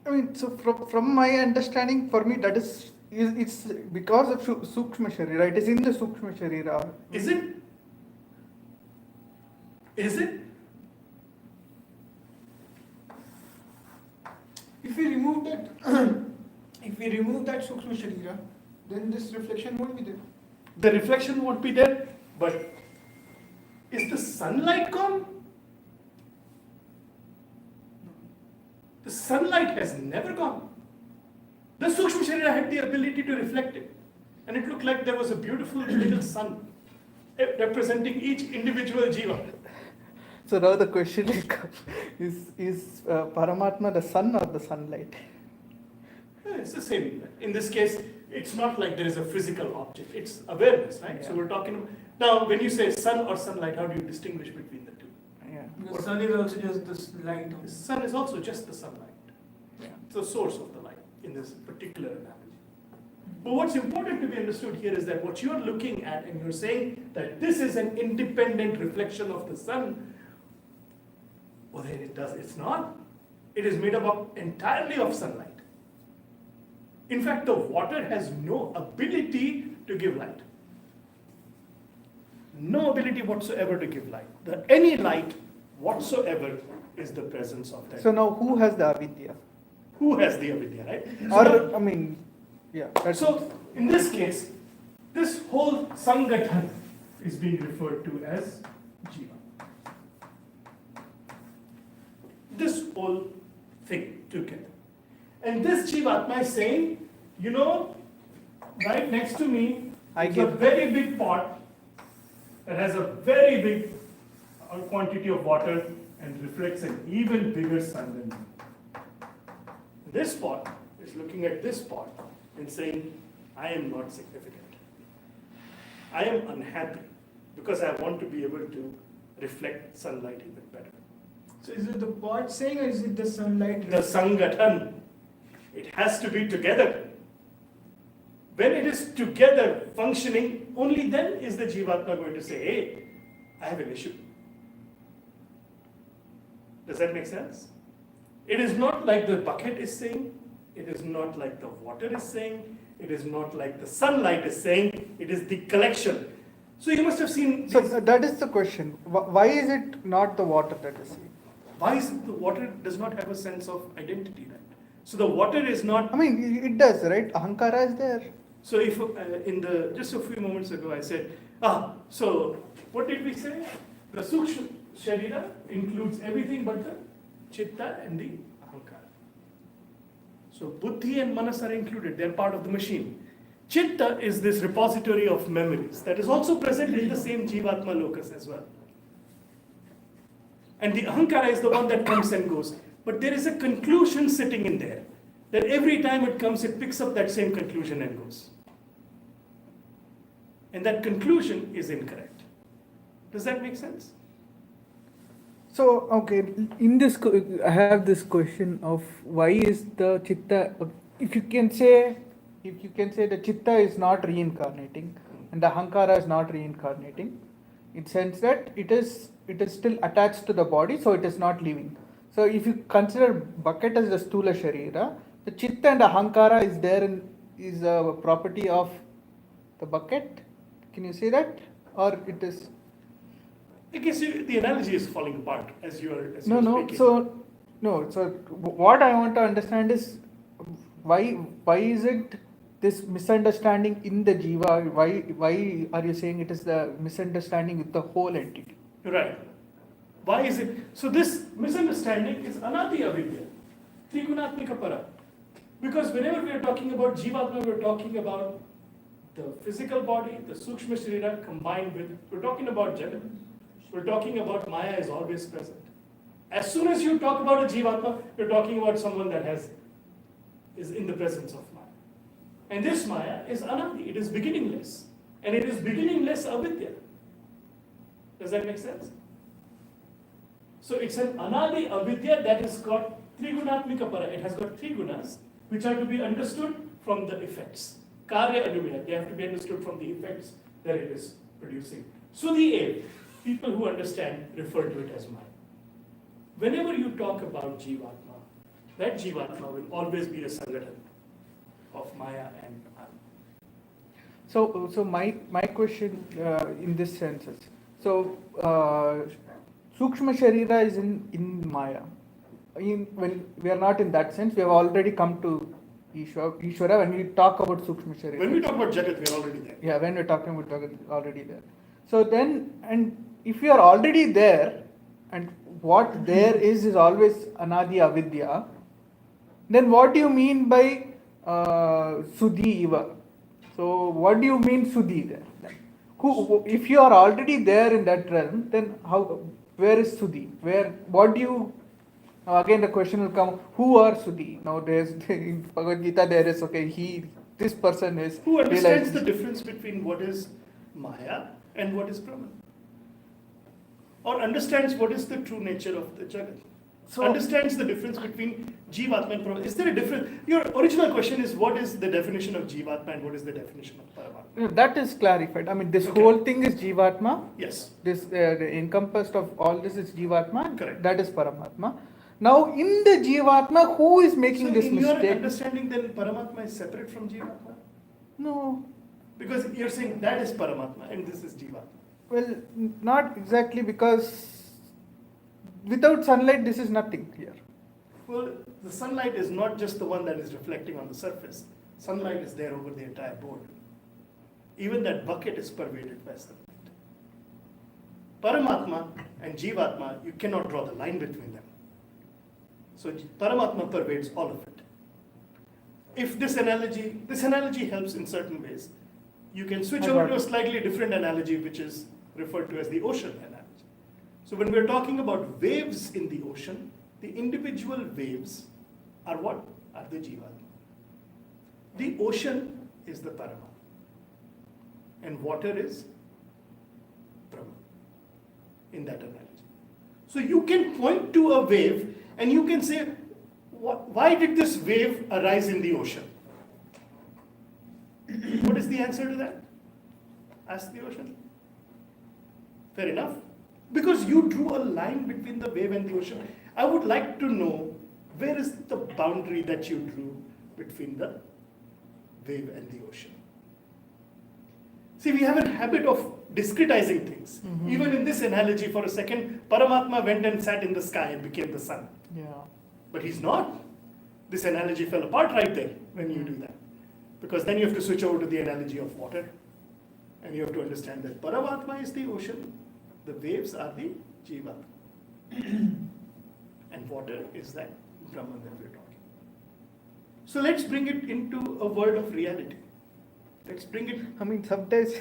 S3: I mean, so from my understanding, for me, that is it's because of Sukshma Sharira. It is in the Sukshma Sharira.
S1: Is it? Is it?
S4: If we remove that, Sukshma Sharira, then this reflection won't be there.
S1: The reflection won't be there, but is the sunlight gone? The sunlight has never gone. The Sukshma Sharira had the ability to reflect it. And it looked like there was a beautiful little sun representing each individual jiva.
S3: So now the question is Paramatma the sun or the sunlight?
S1: Yeah, it's the same. In this case, it's not like there is a physical object. It's awareness, right?
S3: Yeah.
S1: So we're talking now. When you say sun or sunlight, how do you distinguish between the two?
S3: Yeah.
S2: The sun is also just this light.
S1: The sun is also just the sunlight.
S3: Yeah.
S1: It's the source of the light in this particular analogy. But what's important to be understood here is that what you're looking at, and you're saying that this is an independent reflection of the sun. Well, then it's not. It is made up entirely of sunlight. In fact, the water has no ability to give light. No ability whatsoever to give light. Any light whatsoever is the presence of that.
S3: So now who has the avidya?
S1: Who has the avidya, right?
S3: Or I mean, yeah.
S1: So in this case, this whole sangathan is being referred to as jiva. This whole thing together. And this jivatma is saying, right next to me is a very big pot that has a very big quantity of water and reflects an even bigger sun than me. This pot is looking at this pot and saying, I am not significant. I am unhappy because I want to be able to reflect sunlight even better.
S2: So is it the pot saying or is it the sunlight?
S1: The sangathan, it has to be together. When it is together functioning, only then is the Jivatma going to say, hey, I have an issue. Does that make sense? It is not like the bucket is saying, it is not like the water is saying, it is not like the sunlight is saying, it is the collection. So you must have seen.
S3: So that is the question. Why is it not the water that is saying?
S1: Why is it the water does not have a sense of identity, right? So the water is not.
S3: I mean, it does, right? Ahankara is there.
S1: So if just a few moments ago I said, so what did we say? The Sukshma Sharira includes everything but the Chitta and the Ahankara. So Buddhi and Manas are included, they're part of the machine. Chitta is this repository of memories that is also present in the same Jivatma locus as well. And the Ahankara is the one that comes and goes. But there is a conclusion sitting in there, that every time it comes, it picks up that same conclusion and goes. And that conclusion is incorrect. Does that make sense?
S3: So, okay, in this, I have this question of why is the chitta, if you can say, the chitta is not reincarnating and the ahankara is not reincarnating, in sense that it is still attached to the body, so it is not leaving. So, if you consider bucket as the stula sharira, the chitta and ahankara is a property of the bucket. Can you say that, or it is?
S1: I guess the analogy is falling apart as you are speaking.
S3: So what I want to understand is why is it this misunderstanding in the jiva? Why are you saying it is the misunderstanding with the whole entity?
S1: Right. Why is it? So this misunderstanding is anadi avidya, trigunatmika para. Because whenever we are talking about jivatma, we are talking about the physical body, the sukshma sharira combined with, we're talking about jagat. We're talking about Maya is always present. As soon as you talk about a Jivatma, you're talking about someone that is in the presence of Maya. And this Maya is Anadi, it is beginningless. And it is beginningless avidya. Does that make sense? So it's an Anadi avidya that has got trigunatmika para. It has got three gunas, which are to be understood from the effects. Karya anumaya, they have to be understood from the effects that it is producing. So the aim, people who understand refer to it as Maya. Whenever you talk about Jivatma, that Jivatma will always be a Sangathan of Maya and Anand.
S3: So my question in this sense is, so Sukshma Sharira is in Maya. When we are not in that sense, we have already come to Ishvara when we talk about Sukshma Sharira.
S1: When we talk about Jagat, we are already there.
S3: Yeah, when we're talking about Jagat, already there. So then, and if you are already there, and what there is always Anadi Avidya, then what do you mean by Sudhi Iva? So what do you mean Sudhi there? If you are already there in that realm, then where is Sudhi? What do you, now again the question will come, who are Sudhi? Now in Bhagavad Gita there is, this person is.
S1: Who understands the difference between what is Maya and what is Brahman? Or understands what is the true nature of the Jagat? So understands the difference between Jivatma and Paramatma. Is there a difference? Your original question is what is the definition of Jivatma and what is the definition of Paramatma?
S3: That is clarified. I mean, this whole thing is Jivatma.
S1: Yes.
S3: This encompassed of all this is Jivatma.
S1: Correct.
S3: That is Paramatma. Now, in the Jivatma, who is making this
S1: in
S3: mistake?
S1: your understanding, then Paramatma is separate from Jivatma?
S3: No.
S1: Because you're saying that is Paramatma and this is Jivatma.
S3: Well, not exactly, because without sunlight, this is nothing here.
S1: Well, the sunlight is not just the one that is reflecting on the surface. Sunlight is there over the entire board. Even that bucket is pervaded by sunlight. Paramatma and Jivatma, you cannot draw the line between them. So Paramatma pervades all of it. If this analogy helps in certain ways. You can switch over to a slightly different analogy, which is referred to as the ocean analogy. So when we're talking about waves in the ocean, the individual waves are what? Are the Jivatma. The ocean is the Paramatma. And water is Brahman in that analogy. So you can point to a wave and you can say, why did this wave arise in the ocean? What is the answer to that? Ask the ocean. Fair enough. Because you drew a line between the wave and the ocean. I would like to know where is the boundary that you drew between the wave and the ocean. See, we have a habit of discretizing things. Mm-hmm. Even in this analogy, for a second, Paramatma went and sat in the sky and became the sun.
S3: Yeah.
S1: But he's not. This analogy fell apart right there when you do that. Because then you have to switch over to the analogy of water. And you have to understand that Paramatma is the ocean, the waves are the Jivatma. And water is that Brahman that we're talking. So let's bring it into a world of reality. Let's bring it.
S3: I mean, sometimes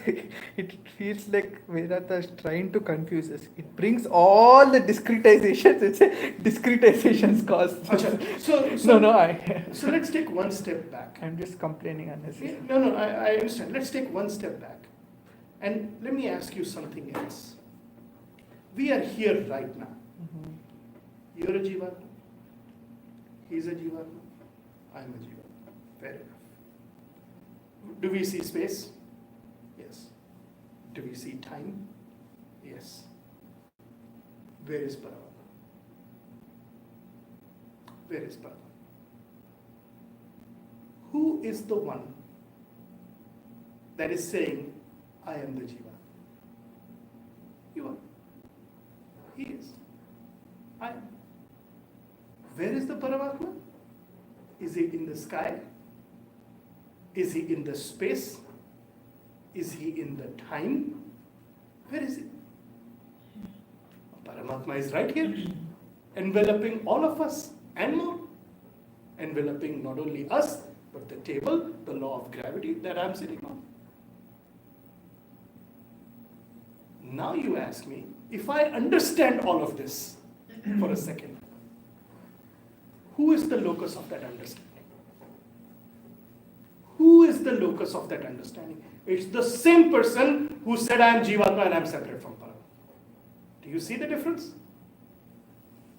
S3: it feels like Vedanta is trying to confuse us. It brings all the discretizations. It's a discretizations cause.
S1: So let's take one step back.
S3: I'm just complaining unnecessarily.
S1: I understand. Let's take one step back. And let me ask you something else. We are here right now. You're a Jivatma. He's a Jivatma. I'm a Jivatma. Fair enough. Do we see space? Yes. Do we see time? Yes. Where is Paramatma? Where is Paramatma? Who is the one that is saying, I am the Jiva? You are. He is. I am. Where is the Paramatma? Is he in the sky? Is he in the space? Is he in the time? Where is he? Paramatma is right here, enveloping all of us and more. Enveloping not only us, but the table, the law of gravity that I'm sitting on. Now you ask me, if I understand all of this for a second, who is the locus of that understanding? Who is the locus of that understanding? It's the same person who said I am Jivatma and I am separate from Paramatma. Do you see the difference?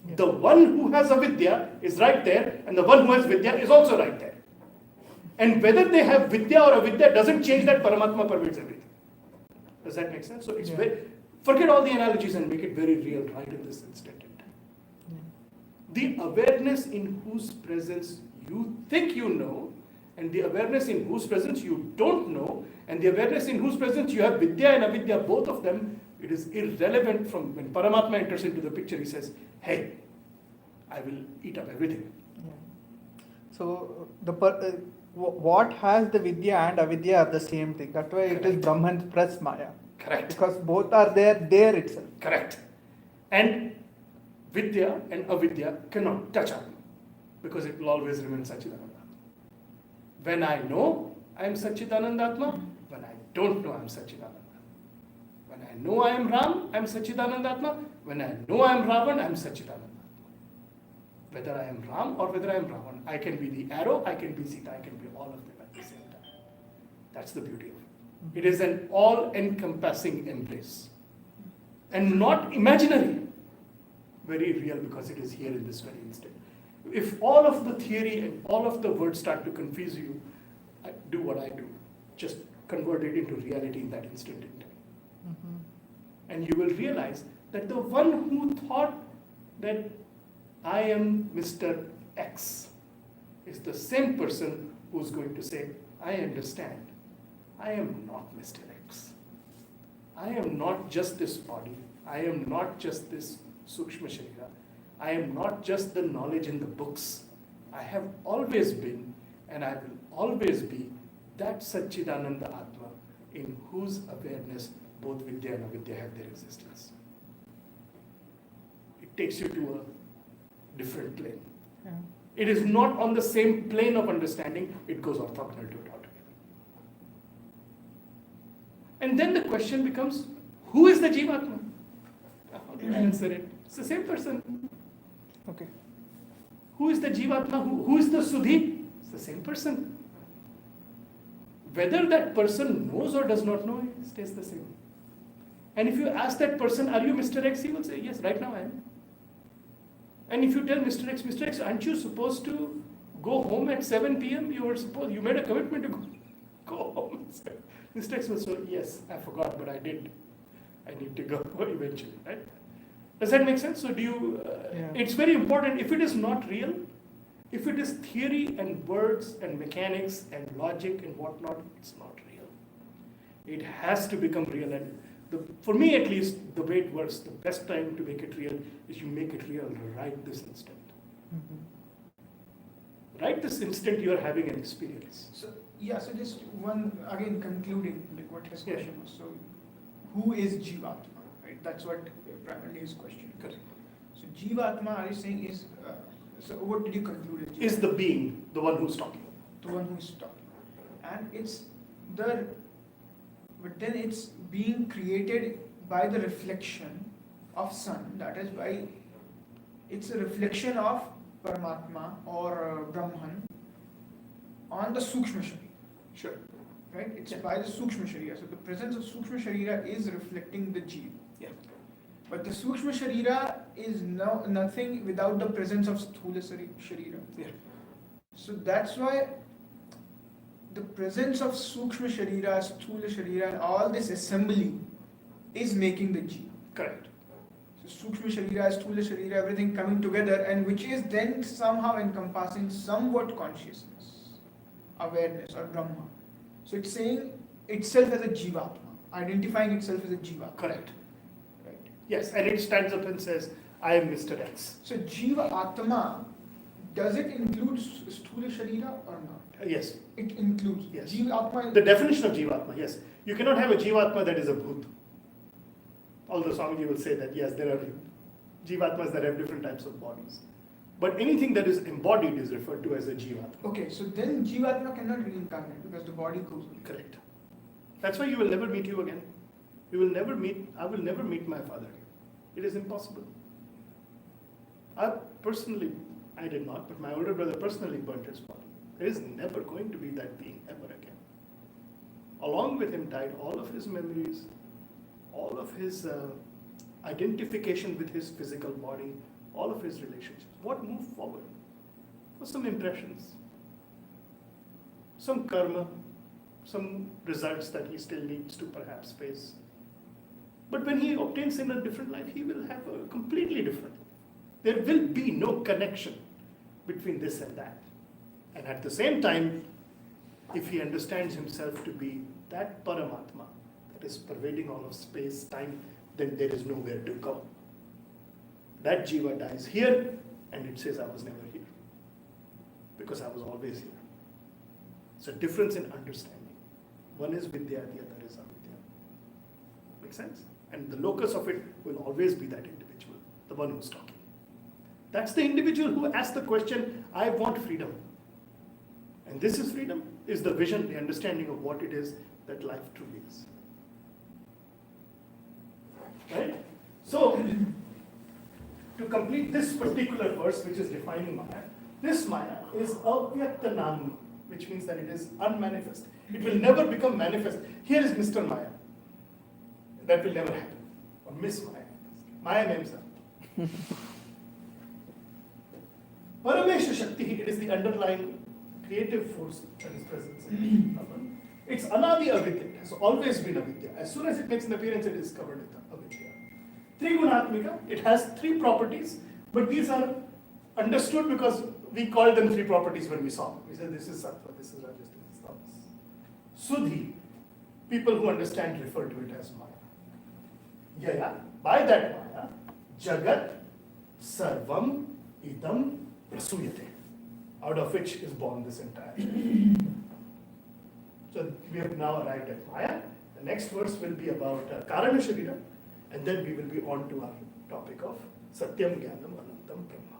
S3: Yeah.
S1: The one who has avidya is right there, and the one who has vidya is also right there. And whether they have vidya or avidya doesn't change that Paramatma pervades everything. Does that make sense? So it's forget all the analogies and make it very real right in this instant in time. The awareness in whose presence you think you know, and the awareness in whose presence you don't know, and the awareness in whose presence you have vidya and avidya, both of them, it is irrelevant. From when Paramatma enters into the picture, he says, hey, I will eat up everything.
S3: Yeah. So what has the vidya and avidya are the same thing. That's why it is Brahman plus Maya.
S1: Correct.
S3: Because both are there itself.
S1: Correct. And vidya and avidya cannot touch Atma, because it will always remain Satchidananda. When I know I am Satchidanandatma, when I don't know I am Satchidananda. When I know I am Ram, I am Satchidanandatma. When I know I am Ravan, I am Satchidananda. Whether I am Ram or whether I am Ravan, I can be the arrow, I can be Sita, I can be all of them at the same time. That's the beauty of it. It is an all-encompassing embrace. And not imaginary. Very real, because it is here in this very instant. If all of the theory and all of the words start to confuse you, do what I do. Just convert it into reality in that instant in time. And you will realize that the one who thought that I am Mr. X is the same person who's going to say, I understand. I am not Mr. X. I am not just this body. I am not just this Sukshma Sharira. I am not just the knowledge in the books. I have always been, and I will always be, that Satchidananda Atma in whose awareness both Vidya and Avidya have their existence. It takes you to a different plane.
S3: Yeah.
S1: It is not on the same plane of understanding, it goes orthogonal to it altogether. And then the question becomes, who is the Jivatma? How do I answer it? It's the same person.
S3: Okay.
S1: Who is the Jivatma? Who is the Sudhi? It's the same person. Whether that person knows or does not know, it stays the same. And if you ask that person, are you Mr. X? He will say, yes, right now I am. And if you tell Mr. X, aren't you supposed to go home at 7 p.m.? You made a commitment to go home. Mr. X will say, yes, I forgot, but I did. I need to go eventually, right? Does that make sense? So it's very important. If it is not real, if it is theory and words and mechanics and logic and whatnot, it's not real. It has to become real. And for me at least, the way it works, the best time to make it real is you make it real right this instant. Right this instant you are having an experience.
S4: So just one, again concluding like what his question was. So who is Jivatma? Right? That's what primarily his question.
S1: Correct.
S4: So Jivatma, are you saying is, so what did you conclude?
S1: Is the being, the one who's talking.
S4: The one who is talking. And but then it's being created by the reflection of sun, that is by, it's a reflection of Paramatma or Brahman on the Sukshma Sharira.
S1: Sure.
S4: Right? It's by the Sukshma Sharira. So the presence of Sukshma Sharira is reflecting the Jeev.
S1: Yeah.
S4: But the Sukshma Sharira is nothing without the presence of Sthula Sharira.
S1: Yeah.
S4: So that's why the presence of Sukshma Sharira, Sthula Sharira, and all this assembly is making the Jiva.
S1: Correct.
S4: So Sukshma Sharira, Sthula Sharira, everything coming together, and which is then somehow encompassing somewhat consciousness, awareness, or Brahma. So it's saying itself as a Jivatma, identifying itself as a Jiva.
S1: Correct.
S4: Right.
S1: Yes, and it stands up and says, I am Mr. X.
S4: So Jiva Atma, does it include Sthula Sharira or not?
S1: Yes.
S4: It includes.
S1: Yes.
S4: Jiva Atma.
S1: The definition of Jivatma, yes. You cannot have a Jivatma that is a Bhut. Although Swamiji will say that, yes, there are Jivatmas that have different types of bodies. But anything that is embodied is referred to as a Jivatma.
S4: Okay, so then Jivatma cannot reincarnate because the body goes away.
S1: Correct. That's why you will never meet you again. I will never meet my father. It is impossible. I did not, but my older brother personally burnt his body. There is never going to be that being ever again. Along with him died all of his memories, all of his identification with his physical body, all of his relationships. What moved forward was some impressions, some karma, some results that he still needs to perhaps face. But when he obtains in a different life, he will have a completely different life. There will be no connection between this and that. And at the same time, if he understands himself to be that Paramatma that is pervading all of space, time, then there is nowhere to go. That Jiva dies here and it says, I was never here. Because I was always here. It's a difference in understanding. One is Vidya, the other is Avidya. Make sense? And the locus of it will always be that individual, the one who's talking. That's the individual who asks the question, I want freedom. And this is freedom, is the vision, the understanding of what it is that life truly is. Right? So, to complete this particular verse, which is defining Maya, this Maya is avyaktanami, which means that it is unmanifest. It will never become manifest. Here is Mr. Maya. That will never happen. Or Miss Maya. Maya names her. Paramesha Shakti, it is the underlying creative force that is present in Brahman. It's Anadi Avidya, it has always been Avidya. As soon as it makes an appearance, it is covered with Avidya. Trigunatmika, it has three properties, but these are understood because we called them three properties when we saw them. We said this is Sattva, this is Rajas, this is Tamas. Sudhi, people who understand refer to it as Maya. Yaya, by that Maya, Jagat, Sarvam, Idam, Prasuyate, out of which is born this entire. So we have now arrived at Maya. The next verse will be about Karana Sharira, and then we will be on to our topic of Satyam Jnanam Anantam Brahma,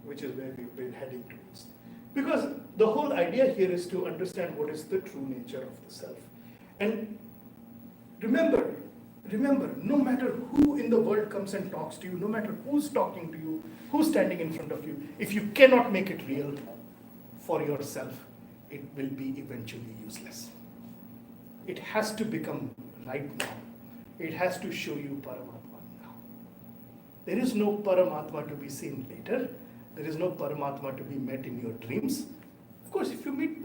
S1: which is where we've been heading towards. Because the whole idea here is to understand what is the true nature of the self. And remember, no matter who in the world comes and talks to you, no matter who's talking to you, who's standing in front of you, if you cannot make it real for yourself, it will be eventually useless. It has to become right now. It has to show you Paramatma now. There is no Paramatma to be seen later. There is no Paramatma to be met in your dreams. Of course, if you meet,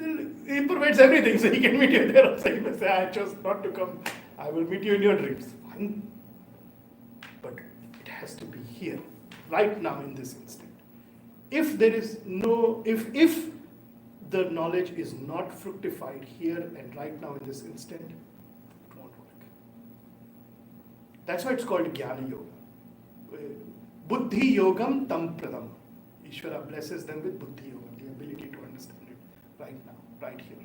S1: he provides everything, so he can meet you there also. He may say, I chose not to come. I will meet you in your dreams. Fine. But it has to be here, right now in this instant. If there is no, if the knowledge is not fructified here and right now in this instant, it won't work. That's why it's called Jnana Yoga. Buddhi Yogam Tam Pradam. Ishvara blesses them with Buddhi Yogam, the ability to understand it right now, right here.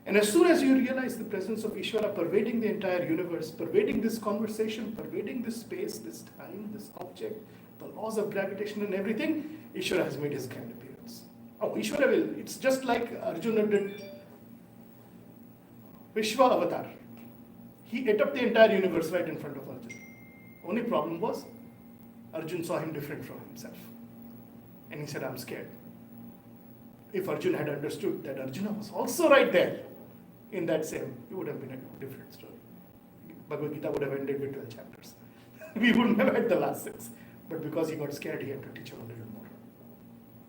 S1: And as soon as you realize the presence of Ishvara pervading the entire universe, pervading this conversation, pervading this space, this time, this object, the laws of gravitation and everything, Ishvara has made his grand appearance. Oh, Ishvara will. It's just like Arjuna did Vishwa Avatar. He ate up the entire universe right in front of Arjuna. Only problem was, Arjuna saw him different from himself. And he said, I'm scared. If Arjuna had understood that Arjuna was also right there in that same, it would have been a different story. Bhagavad Gita would have ended with 12 chapters. We wouldn't have had the last 6. But because he got scared, he had to teach him a little more.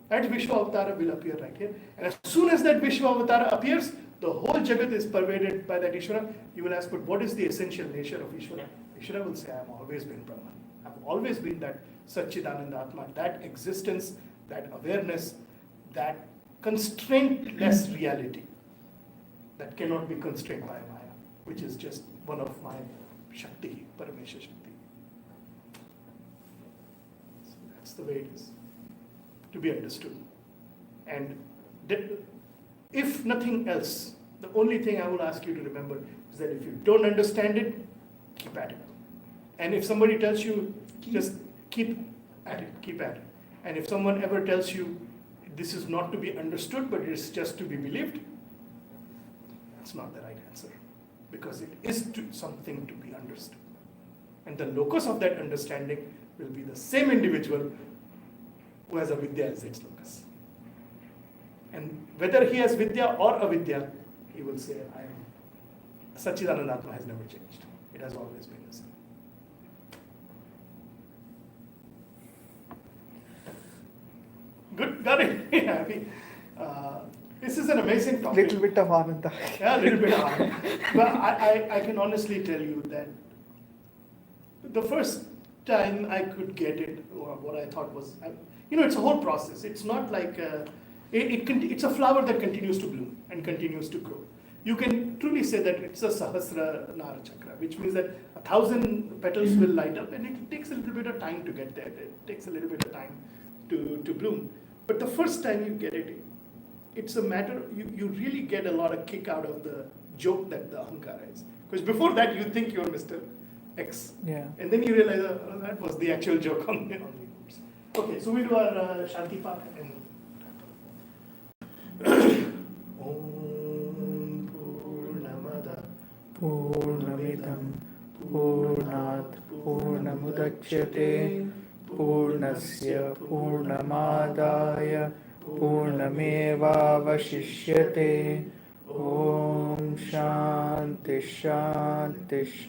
S1: That Vishwavatara will appear right here. And as soon as that Vishwavatara appears, the whole Jagat is pervaded by that Ishvara. You will ask, but what is the essential nature of Ishvara? Ishvara will say, I have always been Brahman. I have always been that Satchidananda Atma, that existence, that awareness, that constraintless reality that cannot be constrained by Maya, which is just one of my Shakti, Paramesha Shakti. So that's the way it is to be understood. And if nothing else, the only thing I will ask you to remember is that if you don't understand it, keep at it. And if somebody tells you, just keep at it. And if someone ever tells you, this is not to be understood, but it's just to be believed, that's not the right answer. Because it is something to be understood. And the locus of that understanding will be the same individual who has avidya as its locus. And whether he has vidya or avidya, he will say, I am. Satchidananda Atma has never changed. It has always been the same. Good, got it. Happy. This is an amazing topic.
S3: Little bit of Ananda.
S1: Yeah, a little bit of Ananda. But I can honestly tell you that the first time I could get it, or what I thought was, it's a whole process. It's not like, it's a flower that continues to bloom and continues to grow. You can truly say that it's a Sahasra Nara Chakra, which means that 1,000 petals will light up, and it takes a little bit of time to get there. It takes a little bit of time to bloom. But the first time you get it, it's a matter, you really get a lot of kick out of the joke that the Ahankara is. Because before that, you think you're Mr. X.
S3: Yeah.
S1: And then you realize that was the actual joke on the words. Okay, so we do our Shanti Path and Om Purnamada
S3: Purnamidam Purnat Purnamudachyate Purnasya Purnamadaya Purnamevavashishyate Om Shanti Shanti Shanti